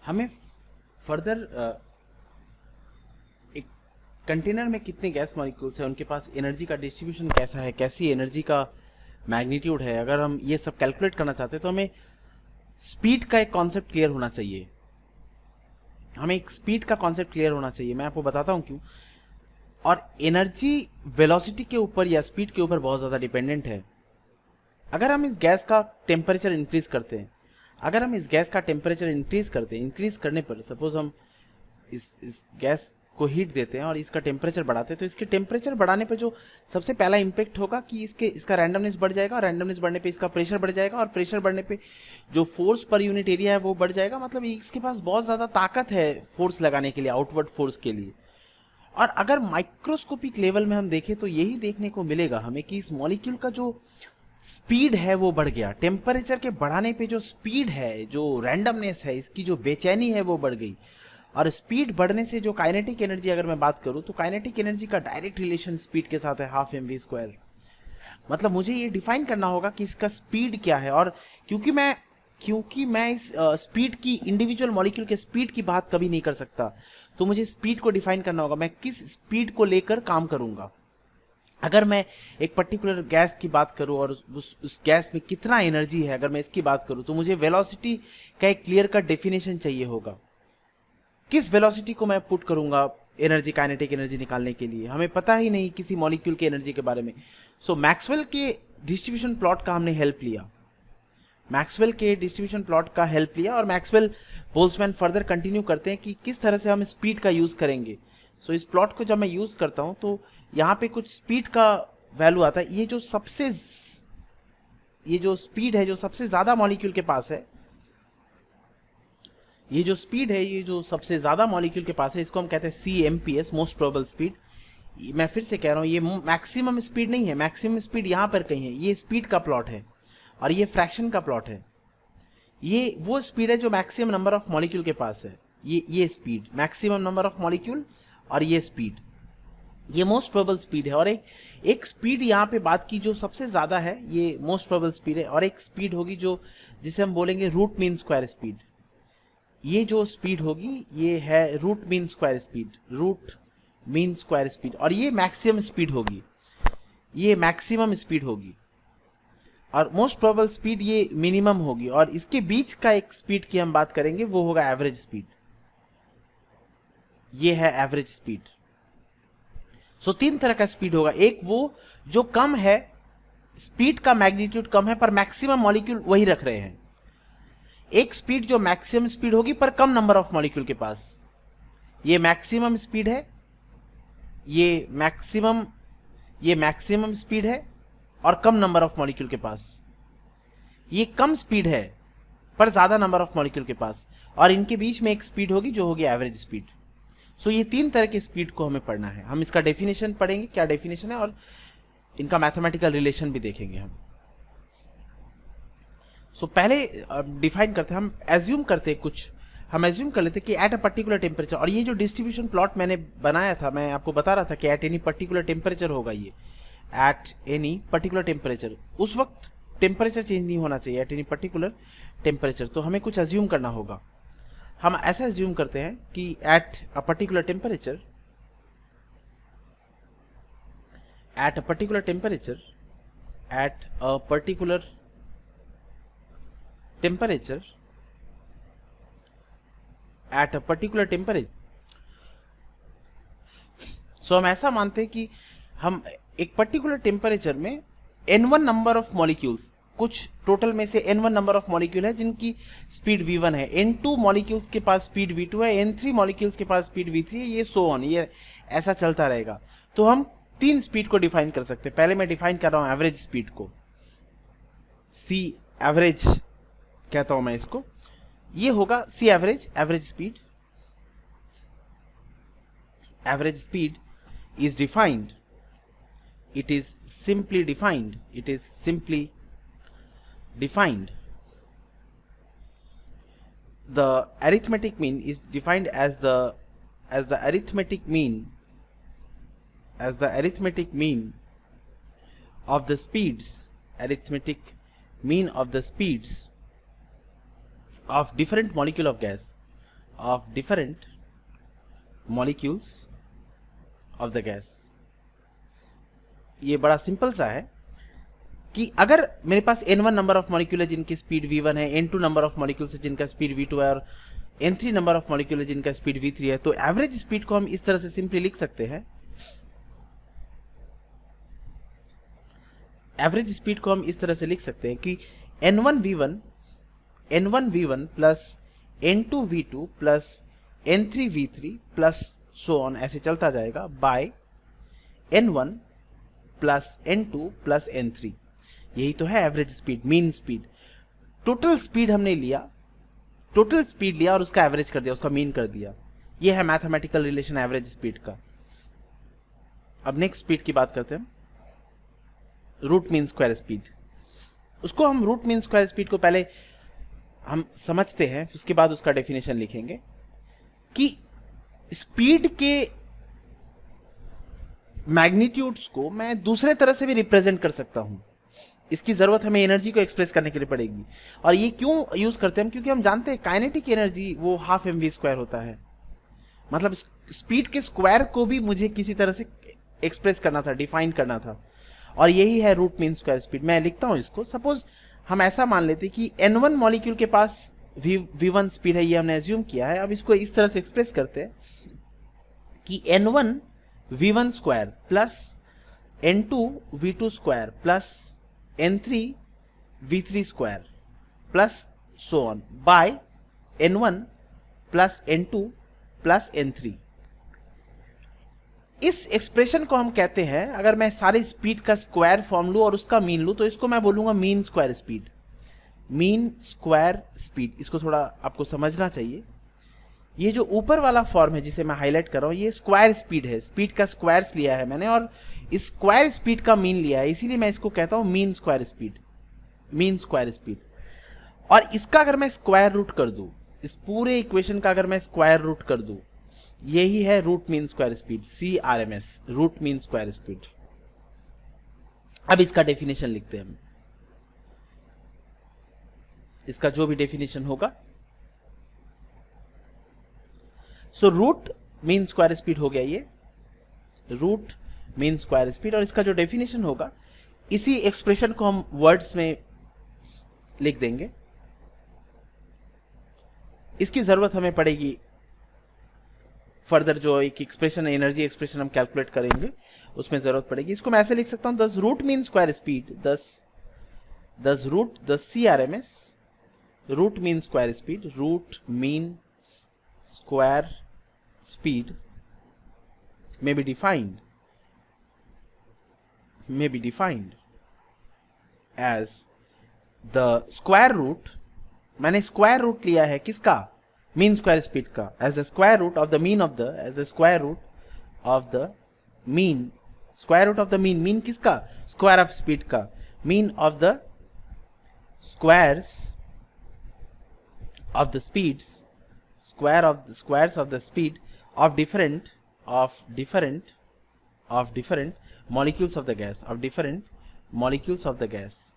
हमें फर्दर एक कंटेनर में कितने गैस मॉलिक्यूल्स हैं, उनके पास एनर्जी का डिस्ट्रीब्यूशन कैसा है, कैसी एनर्जी का मैग्नीट्यूड है, अगर हम ये सब कैलकुलेट करना चाहते हैं तो हमें स्पीड का एक कॉन्सेप्ट क्लियर होना चाहिए। हमें एक स्पीड का कॉन्सेप्ट क्लियर होना चाहिए। मैं आपको बताता हूँ क्यों। और एनर्जी वेलोसिटी के ऊपर या स्पीड के ऊपर बहुत ज़्यादा डिपेंडेंट है। अगर हम इस गैस का टेम्परेचर इंक्रीज करते हैं, अगर हम इस गैस का टेम्परेचर इंक्रीज करते हैं, इंक्रीज करने पर सपोज हम इस गैस को हीट देते हैं और इसका टेम्परेचर बढ़ाते हैं, तो इसके टेम्परेचर बढ़ाने पे जो सबसे पहला इम्पैक्ट होगा कि इसका रैंडमनेस बढ़ जाएगा, और रैंडमनेस बढ़ने पे इसका प्रेशर बढ़ जाएगा, और प्रेशर बढ़ने पे जो फोर्स पर यूनिट एरिया है वो बढ़ जाएगा। मतलब इसके पास बहुत ज़्यादा ताकत है फोर्स लगाने के लिए, आउटवर्ड फोर्स के लिए। और अगर माइक्रोस्कोपिक लेवल में हम देखें तो यही देखने को मिलेगा हमें कि इस मॉलिक्यूल का जो स्पीड है वो बढ़ गया। टेम्परेचर के बढ़ाने पे जो स्पीड है, जो रैंडमनेस है, इसकी जो बेचैनी है वो बढ़ गई। और स्पीड बढ़ने से जो काइनेटिक एनर्जी, अगर मैं बात करूं तो काइनेटिक एनर्जी का डायरेक्ट रिलेशन स्पीड के साथ है, हाफ mv²। मतलब मुझे ये डिफाइन करना होगा कि इसका स्पीड क्या है। और क्योंकि मैं इस स्पीड की, इंडिविजुअल मॉलिक्यूल के स्पीड की बात कभी नहीं कर सकता, तो मुझे स्पीड को डिफाइन करना होगा। मैं किस स्पीड को लेकर काम करूंगा। अगर मैं एक पर्टिकुलर गैस की बात करूं और उस गैस में कितना एनर्जी है, अगर मैं इसकी बात करूं, तो मुझे वेलोसिटी का एक क्लियर कट डेफिनेशन चाहिए होगा। किस वेलोसिटी को मैं पुट करूंगा एनर्जी, काइनेटिक एनर्जी निकालने के लिए? हमें पता ही नहीं किसी मॉलिक्यूल की एनर्जी के बारे में। सो मैक्सवेल के डिस्ट्रीब्यूशन प्लॉट का हमने हेल्प लिया, मैक्सवेल के डिस्ट्रीब्यूशन प्लॉट का हेल्प लिया, और मैक्सवेल बोल्ट्जमैन फर्दर कंटिन्यू करते हैं कि किस तरह से हम स्पीड का यूज करेंगे। सो इस प्लॉट को जब मैं यूज करता हूं तो यहाँ पे कुछ स्पीड का वैल्यू आता है। ये जो स्पीड है जो सबसे ज्यादा मॉलिक्यूल के पास है, ये जो स्पीड है ये जो सबसे ज्यादा मॉलिक्यूल के पास है, इसको हम कहते हैं CMPS, मोस्ट प्रोबेबल स्पीड। मैं फिर से कह रहा हूं, ये मैक्सिमम स्पीड नहीं है, मैक्सिमम स्पीड यहां पर कहीं है। ये स्पीड का प्लॉट है और ये फ्रैक्शन का प्लॉट है। ये वो स्पीड है जो मैक्सिमम नंबर ऑफ मॉलिक्यूल के पास है। ये speed maximum number of molecule, और ये स्पीड, ये मोस्ट प्रोबेबल स्पीड है। और एक स्पीड यहाँ पे बात की जो सबसे ज्यादा है, ये मोस्ट प्रोबेबल स्पीड है। और एक स्पीड होगी जो, जिसे हम बोलेंगे रूट मीन स्क्वायर स्पीड। ये जो स्पीड होगी ये है root mean square speed, root mean square speed. और ये मैक्सिमम स्पीड होगी, ये मैक्सिमम स्पीड होगी। और मोस्ट प्रोबेबल स्पीड ये मिनिमम होगी। और इसके बीच का एक स्पीड की हम बात करेंगे, वो होगा एवरेज स्पीड। ये है एवरेज स्पीड। सो तीन तरह का स्पीड होगा। एक वो जो कम है, स्पीड का मैग्नीट्यूड कम है पर मैक्सिमम मॉलिक्यूल वही रख रहे हैं। एक स्पीड जो मैक्सिमम स्पीड होगी पर कम नंबर ऑफ मॉलिक्यूल के पास, ये मैक्सिमम स्पीड है। ये मैक्सिमम स्पीड है और कम नंबर ऑफ मॉलिक्यूल के पास। ये कम स्पीड है पर ज्यादा नंबर ऑफ मॉलिक्यूल के पास। और इनके बीच में एक स्पीड होगी जो होगी एवरेज स्पीड। सो ये तीन तरह की स्पीड को हमें पढ़ना है। हम इसका डेफिनेशन पढ़ेंगे, क्या डेफिनेशन है, और इनका मैथमेटिकल रिलेशन भी देखेंगे हम। सो पहले डिफाइन करते हैं, हम एज्यूम करते हैं कुछ, हम एज्यूम कर लेते हैं कि एट अ पर्टिकुलर टेम्परेचर। और ये जो डिस्ट्रीब्यूशन प्लॉट मैंने बनाया था, मैं आपको बता रहा था कि एट एनी पर्टिकुलर टेम्परेचर होगा ये, एट एनी पर्टिकुलर टेम्परेचर। उस वक्त टेम्परेचर चेंज नहीं होना चाहिए, एट एनी पर्टिकुलर टेम्परेचर। तो हमें कुछ एज्यूम करना होगा। हम ऐसा एज्यूम करते हैं कि at a particular temperature, at a particular temperature, at a particular temperature, at a particular temperature. So हम ऐसा मानते हैं कि हम एक पर्टिकुलर टेम्परेचर में n1 नंबर ऑफ मॉलिक्यूल्स, कुछ टोटल में से n1 नंबर ऑफ मॉलिक्यूल है जिनकी स्पीड v1 है, n2 मॉलिक्यूल्स के पास स्पीड v2 है, n3 मॉलिक्यूल्स के पास स्पीड v3 है, ये सो ऑन, ये ऐसा चलता रहेगा। तो हम तीन स्पीड को डिफाइन कर सकते हैं। पहले मैं डिफाइन कर रहा हूं एवरेज स्पीड को, सी एवरेज कहता हूं मैं इसको। ये होगा सी average, average speed. Average speed is defined, it is simply defined, it is simply defined. The arithmetic mean is defined as the arithmetic mean, as the arithmetic mean of the speeds, arithmetic mean of the speeds of different molecule of gas, of different molecules of the gas. ये बड़ा simple सा है कि अगर मेरे पास n1 number of molecule है जिनकी speed v1 है, n2 नंबर ऑफ मॉलिक्यूल्स है जिनका स्पीड v2 है, और n3 नंबर ऑफ मॉलिक्यूल है जिनका स्पीड v3 है, तो एवरेज स्पीड को हम इस तरह से सिंपली लिख सकते हैं। एवरेज स्पीड को हम इस तरह से लिख सकते हैं कि n1v1 plus n2v2 plus n3v3 plus so on, ऐसे चलता जाएगा, bye n1 plus n2 plus n3। यही तो है average speed, mean speed. Total speed हमने लिया, टोटल स्पीड लिया और उसका एवरेज कर दिया, उसका मीन कर दिया। यह है मैथमेटिकल रिलेशन एवरेज स्पीड का। अब नेक्स्ट स्पीड की बात करते हैं, रूट मीन स्क्वायर स्पीड। उसको हम रूट मीन स्क्वायर स्पीड को पहले हम समझते हैं, उसके बाद उसका डेफिनेशन लिखेंगे कि स्पीड के मैग्नीट्यूड्स को मैं दूसरे तरह से भी रिप्रेजेंट कर सकता हूं। इसकी जरूरत हमें एनर्जी को एक्सप्रेस करने के लिए पड़ेगी। और ये क्यों यूज करते हैं हम? क्योंकि हम जानते हैं काइनेटिक एनर्जी वो हाफ mv² होता है। मतलब स्पीड के स्क्वायर को भी मुझे किसी तरह से एक्सप्रेस करना था, डिफाइन करना था, और यही है रूट मीन स्क्वायर स्पीड। मैं लिखता हूं इसको। सपोज हम ऐसा मान लेते कि n1 मॉलिक्यूल के पास v1 स्पीड है, ये हमने एज्यूम किया है। अब इसको इस तरह से एक्सप्रेस करते हैं कि n1 v1 square plus n2 v2 square plus n3 v3 square plus so on by n1 plus n2 plus n3। इस एक्सप्रेशन को हम कहते हैं, अगर मैं सारी स्पीड का स्क्वायर फॉर्म लूं और उसका मीन लूं, तो इसको मैं बोलूंगा mean square speed. Mean square speed, इसको थोड़ा आपको समझना चाहिए। ये जो ऊपर वाला फॉर्म है जिसे मैं हाईलाइट कर रहा हूं, ये स्क्वायर स्पीड है। स्पीड का स्क्वायर्स लिया है मैंने और इस स्क्वायर स्पीड का मीन लिया है, इसीलिए मैं इसको कहता हूं mean square speed. Mean square speed. और इसका अगर मैं स्क्वायर रूट कर दूं, इस पूरे इक्वेशन का अगर मैं स्क्वायर रूट कर दूं, यही है root mean square speed, CRMS, root mean square speed. अब इसका डेफिनेशन लिखते हैं हम। इसका जो भी डेफिनेशन होगा, so root mean square speed हो गया ये, रूट मीन स्क्वायर स्पीड। और इसका जो डेफिनेशन होगा, इसी एक्सप्रेशन को हम वर्ड्स में लिख देंगे। इसकी जरूरत हमें पड़ेगी फर्दर, जो एक एक्सप्रेशन, एनर्जी एक्सप्रेशन हम कैलकुलेट करेंगे, उसमें जरूरत पड़ेगी। इसको मैं ऐसे लिख सकता हूं, दस रूट मीन स्क्वायर स्पीड, दस रूट दस CRMS root mean square speed, root mean square speed may be defined as the square root, मैंने स्क्वायर रूट लिया है किसका? मीन स्क्वायर स्पीड का, as the square root of the mean of the, as the square root of the mean, square root of the mean, mean किसका? Square of speed का, mean of the squares of the speeds, square of the squares of the speed of different molecules of the gas, of different molecules of the gas,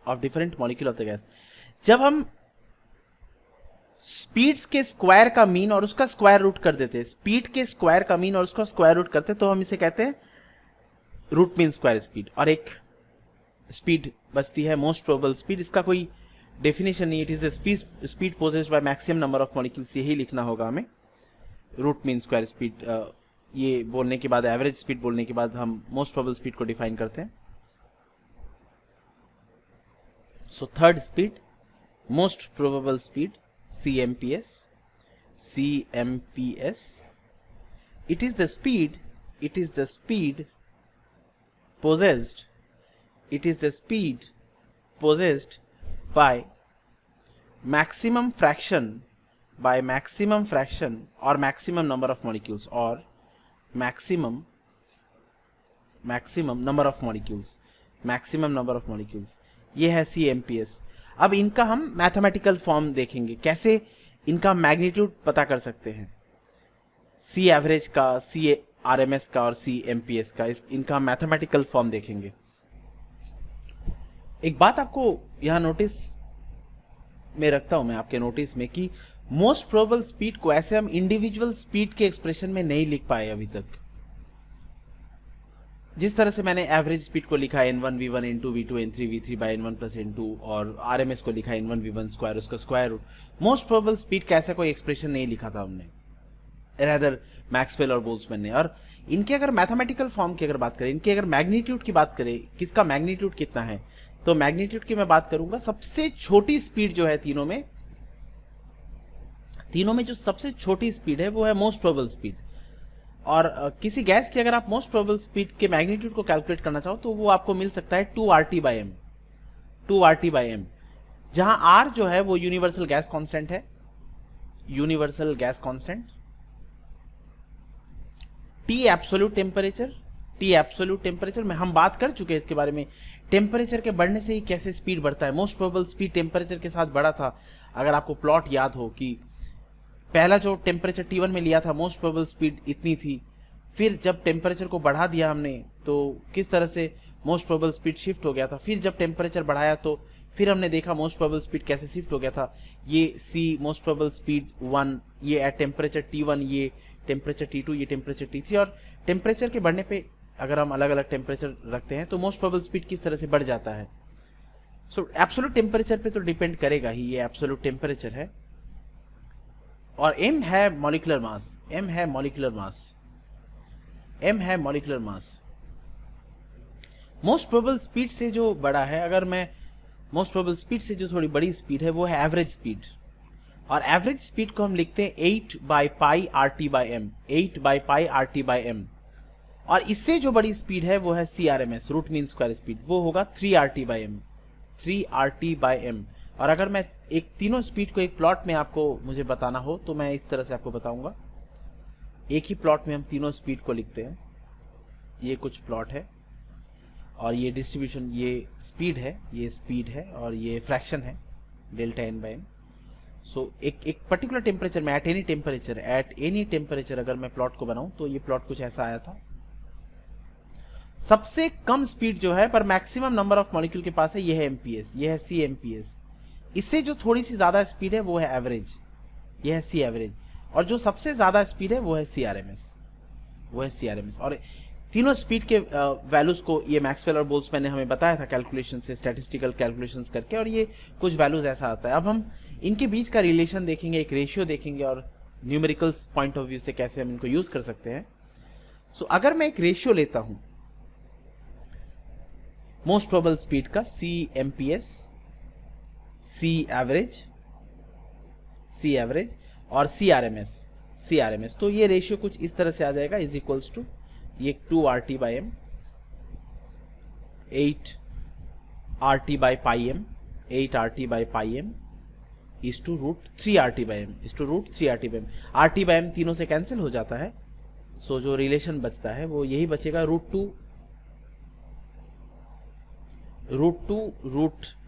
of different molecule of the gas। जब हम speeds के square का mean और उसका square root कर देते हैं, speed के स्क्वायर का मीन और उसका स्क्वायर रूट करते हैं, तो हम इसे कहते हैं रूट मीन स्क्वायर स्पीड। और एक स्पीड बचती है मोस्ट प्रोबेबल स्पीड। इसका कोई डेफिनेशन नहीं, it is the speed possessed by maximum number of molecules, यही लिखना होगा हमें। रूट मीन स्क्वायर स्पीड, ये बोलने के बाद, एवरेज स्पीड बोलने के बाद हम मोस्ट प्रोबेबल स्पीड को डिफाइन करते हैं। So third speed, most probable speed, CMPS। It is the speed possessed by maximum fraction or maximum number of molecules, or maximum number of molecules, ये है CMPS। अब इनका हम मैथमेटिकल फॉर्म देखेंगे, कैसे इनका मैग्नीट्यूड पता कर सकते हैं, C एवरेज का, CRMS का और CMPS का, इनका मैथमेटिकल फॉर्म देखेंगे। एक बात आपको यहां नोटिस में रखता हूं मैं, आपके नोटिस में, कि मोस्ट प्रोबेबल स्पीड को ऐसे हम इंडिविजुअल स्पीड के एक्सप्रेशन में नहीं लिख पाए अभी तक। जिस तरह से मैंने एवरेज स्पीड को लिखा n1 v1 n2 v2 n3 v3 bye n1 plus n2 और rms को लिखा n1 v1 स्क्वायर उसका square root, most probable speed का ऐसा कोई एक्सप्रेशन नहीं लिखा था हमने, रैदर मैक्सवेल और बोल्ट्जमैन ने। और इनके अगर मैथमेटिकल फॉर्म की अगर बात करें, इनके अगर मैग्नीट्यूड की बात करें, किसका मैग्नीट्यूड कितना है, तो मैग्नीट्यूड की मैं बात करूंगा, सबसे छोटी स्पीड जो है तीनों में जो सबसे छोटी स्पीड है वो है मोस्ट प्रोबेबल स्पीड। और किसी गैस की अगर आप मोस्ट प्रोबेबल स्पीड के मैग्नीट्यूड को कैलकुलेट करना चाहो तो वो आपको मिल सकता है 2RT/m, 2RT/m, जहां R जो है वो यूनिवर्सल गैस कांस्टेंट है, universal gas constant, T absolute temperature में हम बात कर चुके हैं इसके बारे में, टेम्परेचर के बढ़ने से ही कैसे स्पीड बढ़ता है। मोस्ट प्रोबेबल स्पीड टेम्परेचर के साथ बढ़ा था। अगर आपको प्लॉट याद हो कि पहला जो टेम्परेचर T1 में लिया था, मोस्ट प्रोबेबल स्पीड इतनी थी, फिर जब टेम्परेचर को बढ़ा दिया हमने तो किस तरह से मोस्ट प्रोबेबल स्पीड शिफ्ट हो गया था। फिर जब टेम्परेचर बढ़ाया तो फिर हमने देखा मोस्ट प्रोबेबल स्पीड कैसे शिफ्ट हो गया था। ये C मोस्ट प्रोबेबल स्पीड 1, ये एट टेम्परेचर T1, ये टेम्परेचर T2, ये टेम्परेचर T3। और टेम्परेचर के बढ़ने पे अगर हम अलग अलग टेम्परेचर रखते हैं तो मोस्ट प्रोबेबल स्पीड किस तरह से बढ़ जाता है। सो एब्सोल्यूट टेम्परेचर पे तो डिपेंड करेगा ही, ये एब्सोल्यूट टेम्परेचर है। और m है मॉलिक्यूलर मास, m है molecular mass. Most probable speed से जो बड़ा है, अगर मैं मोस्ट प्रोबेबल स्पीड से जो थोड़ी बड़ी स्पीड है वो है एवरेज स्पीड। और एवरेज स्पीड को हम लिखते हैं 8/πRT/m, 8/πRT/m। और इससे जो बड़ी स्पीड है वो है CRMS, root mean square speed, वो होगा 3RT/m, 3RT/m। और अगर मैं एक तीनों स्पीड को एक प्लॉट में आपको मुझे बताना हो तो मैं इस तरह से आपको बताऊंगा। एक ही प्लॉट में हम तीनों स्पीड को लिखते हैं। ये कुछ प्लॉट है और ये डिस्ट्रीब्यूशन, ये स्पीड है और ये फ्रैक्शन है डेल्टा n/m। सो एक पर्टिकुलर टेम्परेचर में एट एनी टेम्परेचर अगर मैं प्लॉट को बनाऊं तो ये प्लॉट कुछ ऐसा आया था। सबसे कम स्पीड जो है पर मैक्सिमम नंबर ऑफ मॉलिक्यूल के पास है, ये है MPS, ये है CMPS। इससे जो थोड़ी सी ज्यादा स्पीड है वो है एवरेज, ये है C एवरेज। और जो सबसे ज्यादा स्पीड है वो है CRMS, और तीनों स्पीड के वैल्यूज को ये मैक्सवेल और बोल्ट्जमैन ने हमें बताया था कैलकुलेशन से, स्टैटिस्टिकल कैलकुलेशंस करके, और ये कुछ वैल्यूज ऐसा आता है। अब हम इनके बीच का रिलेशन देखेंगे, एक रेशियो देखेंगे और न्यूमेरिकल्स पॉइंट ऑफ व्यू से कैसे हम इनको यूज कर सकते हैं। सो अगर मैं एक रेशियो लेता हूं मोस्ट प्रोबेबल स्पीड का, CMPS, C एवरेज और CRMS, तो ये रेशियो कुछ इस तरह से आ जाएगा, इज इक्वल्स टू ये 2RT/m, 8RT/m is to root 3RT/m, RT/m तीनों से कैंसिल हो जाता है। सो जो रिलेशन बचता है वो यही बचेगा, रूट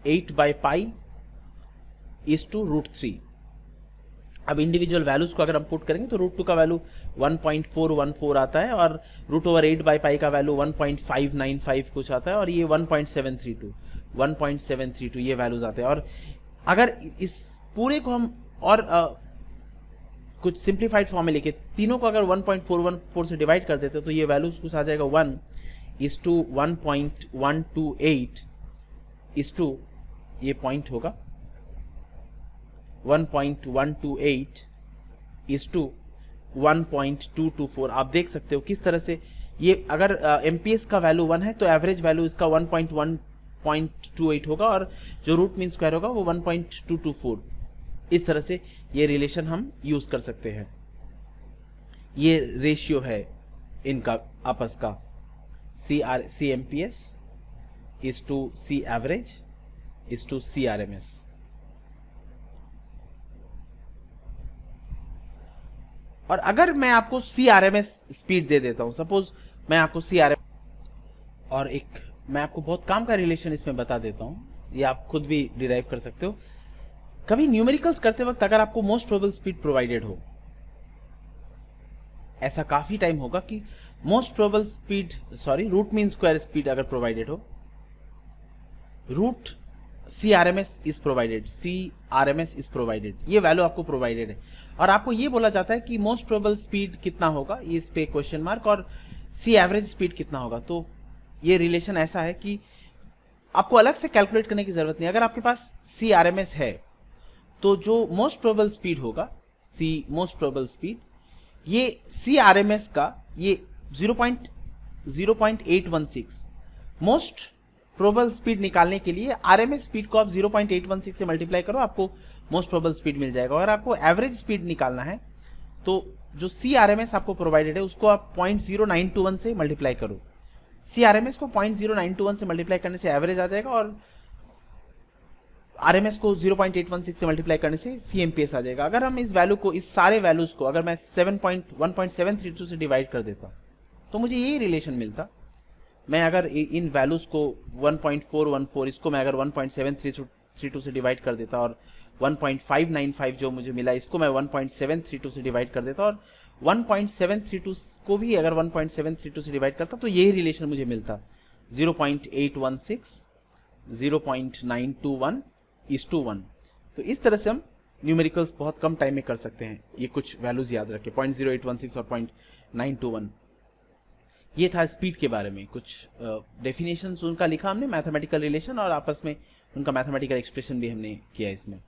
8/π इज टू रूट 3। अब इंडिविजुअल वैल्यूज को अगर हम पुट करेंगे तो रूट 2 का वैल्यू 1.414 आता है और रूट ओवर 8/π का वैल्यू 1.595 कुछ आता है और ये 1.732 ये वैल्यूज आते हैं। और अगर इस पूरे को हम और कुछ सिंप्लीफाइड फॉर्म में लिखे, तीनों को अगर 1.414 से डिवाइड कर देते तो ये वैल्यूज कुछ आ जाएगा 1:1.128 इज टू, ये पॉइंट होगा 1.128 इज टू 1.224। आप देख सकते हो किस तरह से ये, अगर MPS का वैल्यू 1 है तो एवरेज वैल्यू इसका 1.1.28 होगा और जो रूट मीन स्क्वायर होगा वो 1.224। इस तरह से ये रिलेशन हम यूज कर सकते हैं। ये रेशियो है इनका आपस का, CMPS is to C average is to CRMS। और अगर मैं आपको CRMS स्पीड दे देता हूं, सपोज मैं आपको CRMS, और एक मैं आपको बहुत काम का रिलेशन इसमें बता देता हूं, ये आप खुद भी डिराइव कर सकते हो। कभी न्यूमेरिकल्स करते वक्त अगर आपको मोस्ट प्रोबेबल स्पीड प्रोवाइडेड हो, ऐसा काफी टाइम होगा कि most probable speed, root mean square speed अगर प्रोवाइडेड हो, root CRMS is provided, CRMS is provided, ये वैल्यू आपको प्रोवाइडेड है। और आपको ये बोला जाता है कि मोस्ट प्रोबेबल स्पीड कितना होगा, ये इस पे क्वेश्चन मार्क, और C एवरेज स्पीड कितना होगा। तो ये रिलेशन ऐसा है कि आपको अलग से कैलकुलेट करने की जरूरत नहीं। अगर आपके पास CRMS है तो जो मोस्ट प्रोबेबल स्पीड होगा, मोस्ट प्रोबेबल स्पीड, ये CRMS का ये 0.816 मोस्ट प्रोबेबल स्पीड निकालने के लिए RMS स्पीड को आप 0.816 से मल्टीप्लाई करो, आपको मोस्ट प्रोबेबल स्पीड मिल जाएगा। अगर आपको एवरेज स्पीड निकालना है तो जो CRMS आपको प्रोवाइडेड है उसको आप 0.0921 से मल्टीप्लाई करो। CRMS को 0.0921 से मल्टीप्लाई करने से एवरेज आ जाएगा, और RMS को 0.816 से मल्टीप्लाई करने से CMPS आ जाएगा। अगर हम इस वैल्यू को, इस सारे वैल्यूज को अगर मैं 1.732 से डिवाइड कर देता तो मुझे यही रिलेशन मिलता। मैं अगर इन वैल्यूज को 1.414, इसको मैं अगर 1.732 से डिवाइड कर देता, और 1.595 जो मुझे मिला इसको मैं 1.732 से डिवाइड कर देता, और 1.732 को भी अगर 1.732 से डिवाइड करता तो यही रिलेशन मुझे मिलता, 0.816, 0.921:1। तो इस तरह से हम न्यूमेरिकल्स बहुत कम टाइम में कर सकते हैं। ये कुछ वैल्यूज याद रखें, 0.0816 और 0.921। ये था स्पीड के बारे में, कुछ डेफिनेशंस उनका लिखा हमने, मैथमेटिकल रिलेशन, और आपस में उनका मैथमेटिकल एक्सप्रेशन भी हमने किया इसमें।